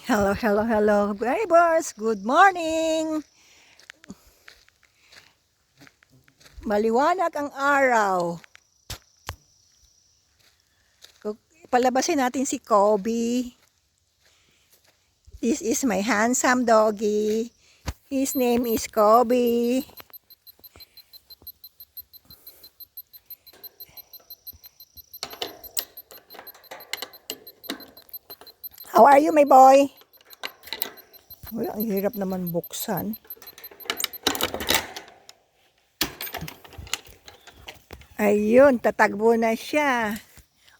Hello, hello, hello, neighbors. Good morning. Maliwanag ang araw. Palabasin natin si Kobe. This is my handsome doggy. His name is Kobe. How are you, my boy? Wala, ang hirap naman buksan. Ayun, tatagbo na siya.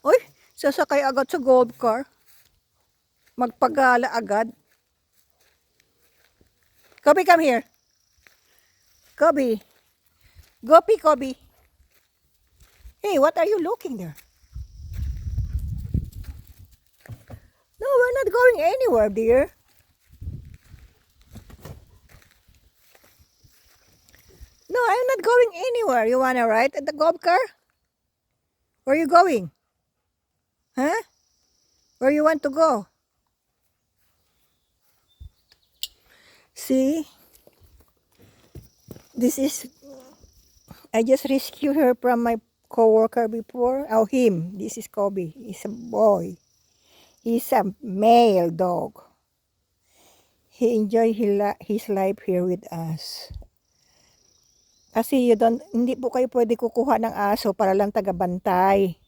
Uy, sasakay agad sa golf car. Magpagala agad. Kobe, come here. Kobe. Kobe. Hey, what are you looking there? No, we're not going anywhere, dear. No, I'm not going anywhere. You wanna ride at the golf car? Where are you going? Huh? Where you want to go? See? I just rescued her from my coworker before. Oh, him. This is Kobe. He's a boy. He's a male dog. He enjoy his life here with us. Kasi hindi po kayo pwede kukuha ng aso para lang tagabantay.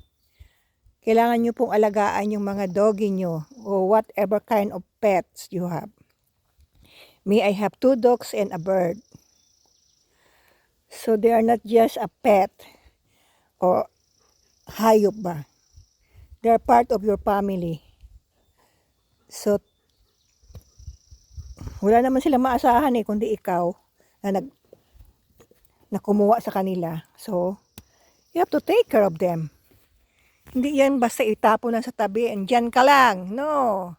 Kailangan nyo pong alagaan yung mga doggy nyo or whatever kind of pets you have. Me, I have 2 dogs and a bird. So they are not just a pet or hayop ba. They are part of your family. So, wala naman sila maasahan kundi ikaw na kumuha sa kanila. So, you have to take care of them. Hindi yan basta itapon lang sa tabi and dyan ka lang. No.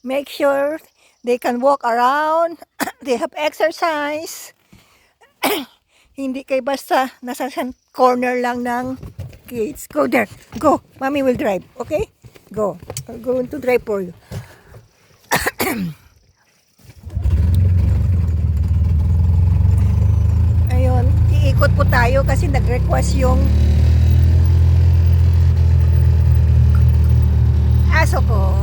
Make sure they can walk around. They have exercise. Hindi kayo basta nasa corner lang ng kids. Go there. Go. Mommy will drive. Okay? Go. I'm going to drive for you. Ayun. Iikot po tayo kasi nag-request yung aso ko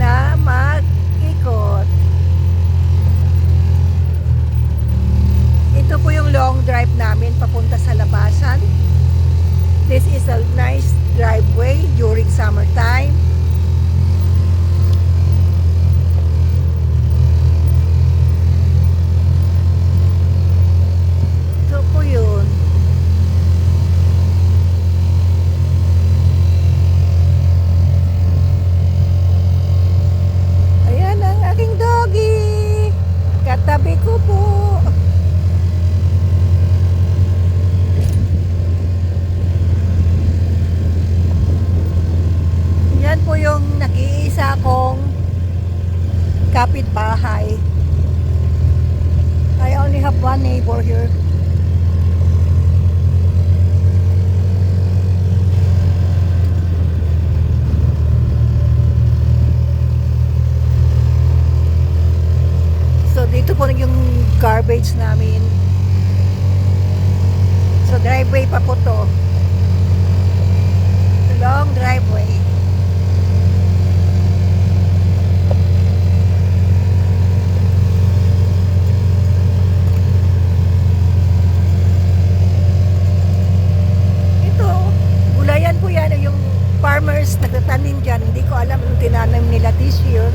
na mag-ikot. Ito po yung long drive namin papunta sa labasan. This is a nice driveway during summertime. Ito po yun. Ayan ang aking doggy. Katabi ko po. Yan po yung nag-iisa kong kapitbahay. I only have one neighbor here. So dito po yung garbage namin. So driveway pa po to. Long driveway. Gulayan po yan, yung farmers nagtatanim dyan. Hindi ko alam yung tinanim nila this year.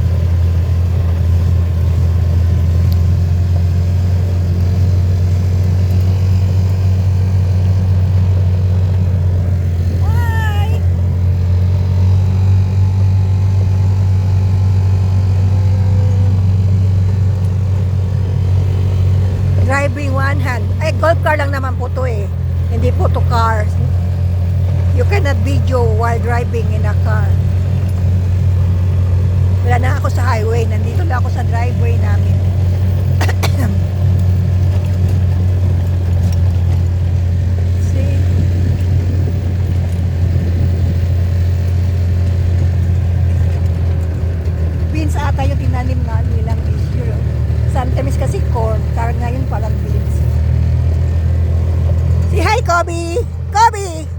Hi! Driving one hand. Ay, golf car lang naman po to eh. Hindi po to car. You cannot video while driving in a car. Wala na ako sa highway. Nandito lang ako sa driveway namin. See? tinanim na nilang this year. Sometimes kasi corn, parang ngayon parang beans. Say hi, Kobe! Kobe!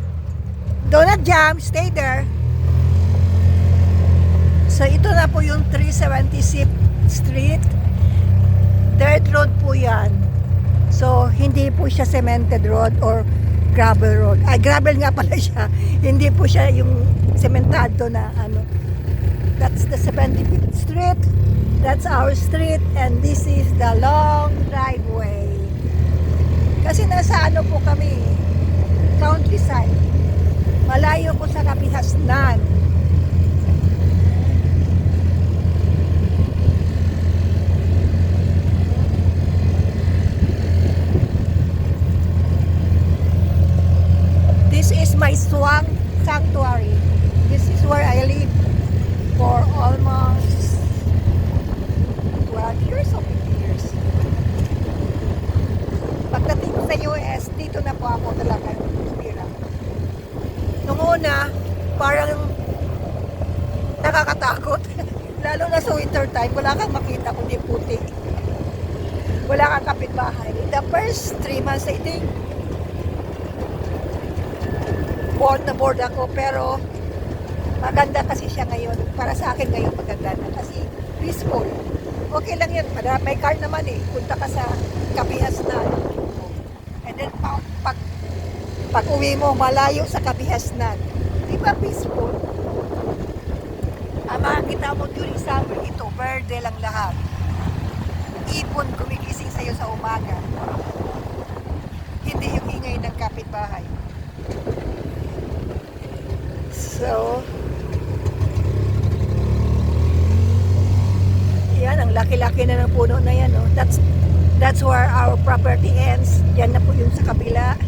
Do not jump, stay there. So ito na po yung 376th Street. Dirt road po yan. So hindi po siya cemented road or gravel road. Ay, gravel nga pala siya. Hindi po siya yung sementado na ano. That's the 75th Street. That's our street. And this is the long driveway. Kasi nasa ano po kami, countryside. Malayo po sa Kapihasnan. This is my swang sanctuary. This is where I live for almost 12 years or 15 years. Pagdating ko sa US, dito na po ako talaga tumira. Nung una, parang nakakatakot. Lalo na sa winter time, wala kang makita kundi puti. Wala kang kapitbahay. In the first 3 months, I think, bored na bored ako, pero maganda kasi siya ngayon. Para sa akin ngayon maganda na kasi peaceful. Okay lang yan. May car naman eh. Punta ka sa Kapihasnan. And then pag uwi mo, malayo sa Kapihasnan. Di ba peaceful? Ang makikita mo during summer, ito, verde lang lahat. Ipon gumigising sa'yo sa umaga. Hindi yung ingay ng kapitbahay. So, yan, ang laki-laki na ng puno na yan. Oh. That's where our property ends. Yan na po yung sa kabila.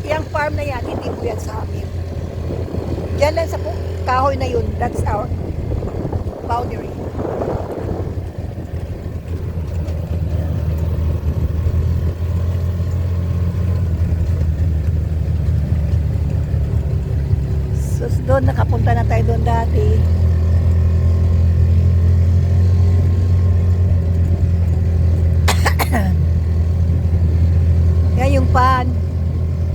Yung farm na yan, hindi po yan sa amin. Yan lang sa kahoy na yun. That's our boundary. So doon, nakapunta na tayo doon dati. Yan yung pan.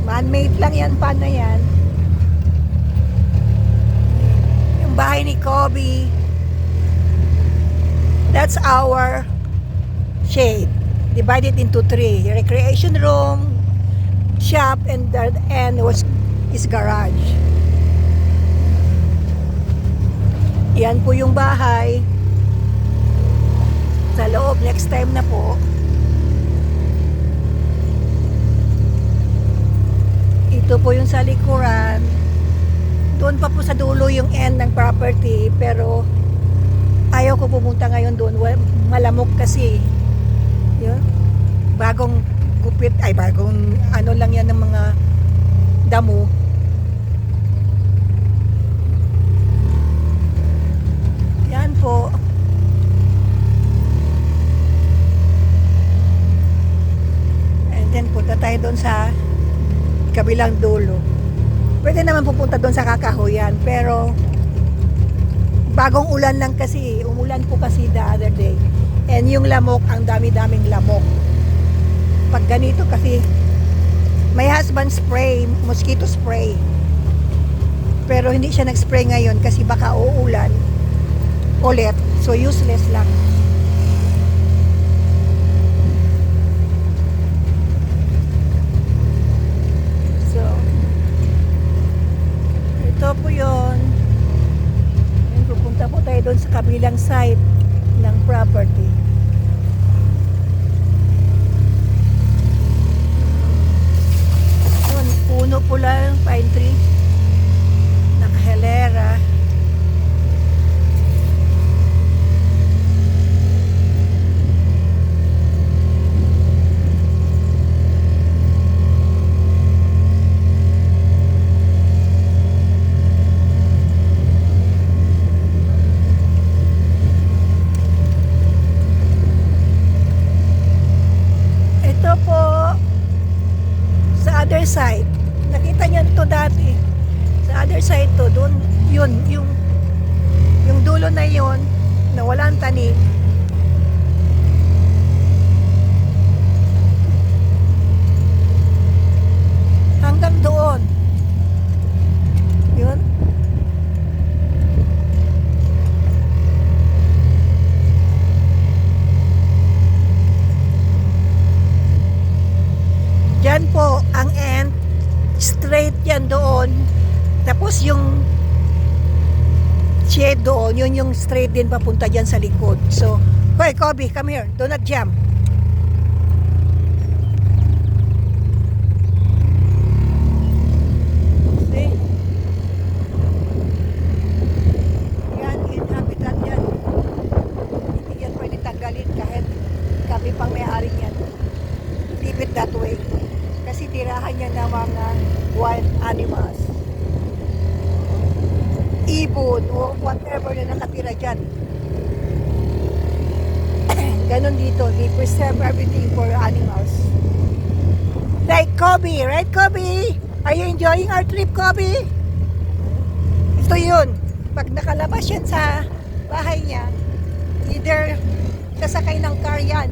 Man-made lang yan, pan na yan. Yung bahay ni Kobe. That's our shade. Divided into 3. Recreation room, shop, and the end was his garage. Yan po yung bahay. Sa loob, next time na po. Ito po yung sa likuran. Doon pa po sa dulo yung end ng property. Pero ayaw ko pumunta ngayon doon. Malamok kasi. Yun. Bagong gupit. Ay, bagong ano lang yan ng mga damo. Yan po. And then punta tayo doon sa kabilang dulo. Pwede naman pupunta doon sa Kakahuyan, pero bagong ulan lang kasi. Umulan po kasi the other day. And yung lamok, ang dami-daming lamok. Pag ganito kasi, my husband spray, mosquito spray. Pero hindi siya nag-spray ngayon kasi baka uulan ulit. So useless lang. So ito po yun. Pupunta po tayo doon sa kabilang side ng property. Yun, puno po lang, pine tree. Nakahelera. other side. Nakita niyo to dati. Sa other side to, doon, yun, yung dulo na yun, na walang tanim. Hanggang doon. Yun. Diyan po ang end, straight yan doon. Tapos yung shade doon, yun yung straight din papunta dyan sa likod. So, hey Kobe, come here. Do not jump. See? Yan, inhabitat yan. Hindi yan pwede tanggalin kahit kami pang may-ari yan. Leave it that way. Kasi tirahan niya ng mga wild animals. Ibon o whatever na nakatira dyan. Ganon dito. They preserve everything for animals. Like Kobe, right Kobe? Are you enjoying our trip, Kobe? Ito yun. Pag nakalabas yan sa bahay niya, either sasakay ng car yan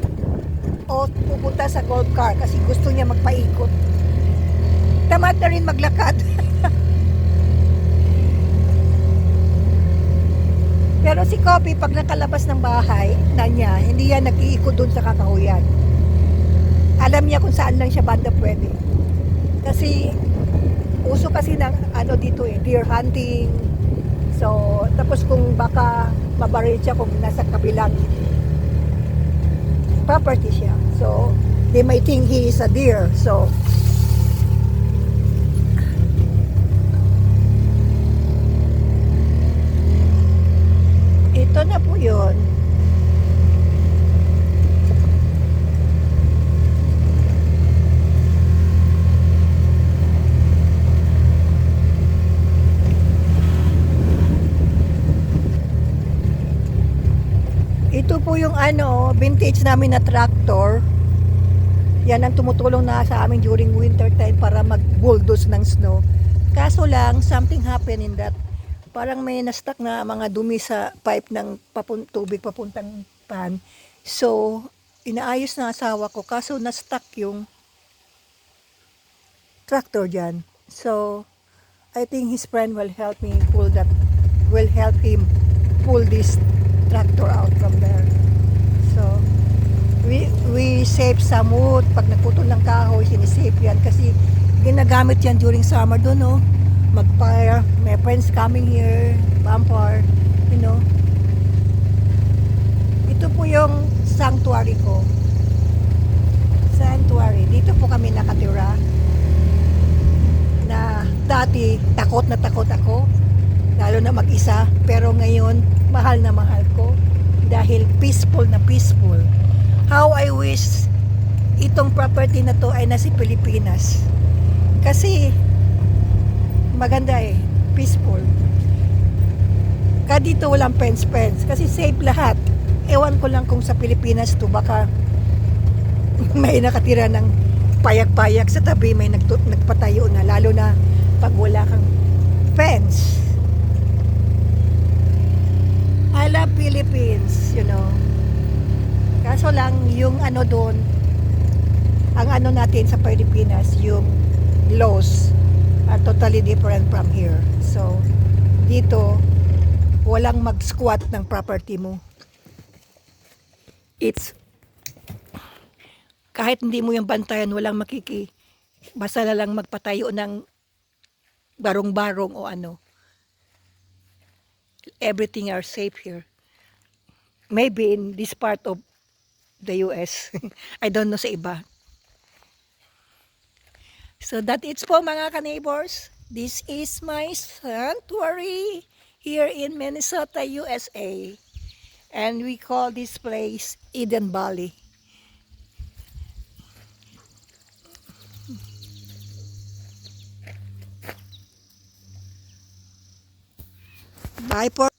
o pupunta sa golf car kasi gusto niya magpaikot. Tamad na rin maglakad. Pero si Kobe, pag nakalabas ng bahay na niya, hindi yan nag-iikot dun sa kakahuyan. Alam niya kung saan lang siya banda pwede. Kasi, uso kasi ng ano dito deer hunting. So, tapos kung baka mabaril siya kung nasa kabilang property siya. So, they might think he is a deer. So, ito na po yun. Ito po yung vintage namin na tractor. Yan ang tumutulong na sa amin during winter time para mag-bulldoze ng snow. Kaso lang, something happened in that. Parang may na-stuck na mga dumi sa pipe ng tubig papuntang pan. So, inaayos na asawa ko. Kaso na-stuck yung tractor dyan. So, I think his friend will help me pull that, will help him pull this tractor out from there. So, we save some wood. Pag nagputol ng kahoy, sinisave yan. Kasi ginagamit yan during summer doon, no? Mag-fire. My friends coming here, bumper, you know. Ito po yung sanctuary ko. Sanctuary. Dito po kami nakatira. Na dati, takot na takot ako. Lalo na mag-isa. Pero ngayon, mahal na mahal ko. Dahil peaceful na peaceful. How I wish itong property na to ay nasa Pilipinas. Kasi maganda peaceful. Dito walang fence. Kasi safe lahat. Ewan ko lang kung sa Pilipinas to baka may nakatira ng payak-payak sa tabi, may nagpatayo na, lalo na pag wala kang fence. I love Philippines, you know. Kaso lang yung doon, ang natin sa Pilipinas, yung laws are totally different from here. So, dito, walang mag-squat ng property mo. It's, kahit hindi mo yung bantayan, walang basta na lang magpatayo ng barong-barong o Everything are safe here. Maybe in this part of the US. I don't know sa iba. So that it's po mga ka-neighbors. This is my sanctuary here in Minnesota, USA. And we call this place Eden Valley. Bye for